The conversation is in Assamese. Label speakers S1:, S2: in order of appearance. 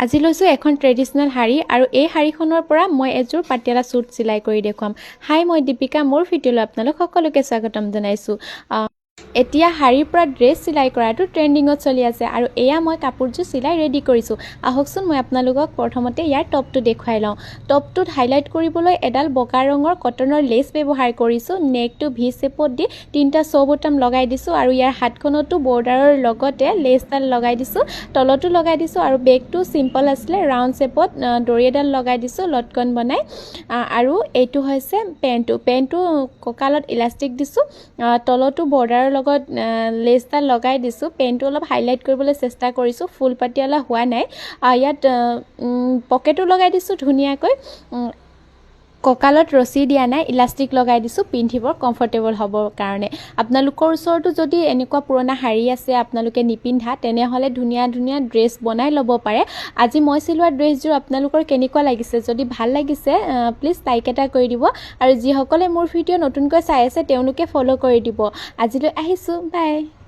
S1: আজি লৈছোঁ এখন ট্ৰেডিশ্যনেল শাড়ী আৰু এই শাড়ীখনৰ পৰা মই এযোৰ পাটিয়ালা চুট চিলাই কৰি দেখুৱাম। হাই, মই দীপিকা, মোৰ ভিডিঅ'লৈ আপোনালোক সকলোকে স্বাগতম জনাইছোঁ। এতিয়া শাড়ীৰ পৰা ড্ৰেছ চিলাই কৰাটো ট্ৰেণ্ডিঙত চলি আছে আৰু এয়া মই কাপোৰযোৰ চিলাই ৰেডি কৰিছোঁ। আহকচোন মই আপোনালোকক প্ৰথমতে ইয়াৰ টপটো দেখুৱাই লওঁ। টপটোত হাইলাইট কৰিবলৈ এডাল বগা ৰঙৰ কটনৰ লেচ ব্যৱহাৰ কৰিছোঁ। নেকটো ভি শেপত দি 3টা শ্ব' বটম লগাই দিছোঁ আৰু ইয়াৰ হাতখনতো বৰ্ডাৰৰ লগতে লেচডাল লগাই দিছোঁ, তলতো লগাই দিছোঁ আৰু বেগটো চিম্পল আছিলে, ৰাউণ্ড শেপত দৰি এডাল লগাই দিছোঁ লটকন বনাই। আৰু এইটো হৈছে পেণ্টটো কঁকালত ইলাষ্টিক দিছোঁ, তলতো বৰ্ডাৰৰ লগত লেচডাল লগাই দিছোঁ। পেণ্টটো অলপ হাইলাইট কৰিবলৈ চেষ্টা কৰিছোঁ, ফুল পাটিয়ালা হোৱা নাই। ইয়াত পকেটো লগাই দিছোঁ ধুনীয়াকৈ, কঁকালত ৰছী দিয়া নাই, ইলাষ্টিক লগাই দিছোঁ পিন্ধিব কমফৰ্টেবল হ'বৰ কাৰণে। আপোনালোকৰ ওচৰতো যদি এনেকুৱা পুৰণা শাড়ী আছে আপোনালোকে নিপিন্ধা, তেনেহ'লে ধুনীয়া ধুনীয়া ড্ৰেছ বনাই ল'ব পাৰে। আজি মই চিলোৱা ড্ৰেছযোৰ আপোনালোকৰ কেনেকুৱা লাগিছে? যদি ভাল লাগিছে প্লিজ লাইক এটা কৰি দিব আৰু যিসকলে মোৰ ভিডিঅ' নতুনকৈ চাই আছে তেওঁলোকে ফ'ল' কৰি দিব। আজিলৈ আহিছোঁ, বাই।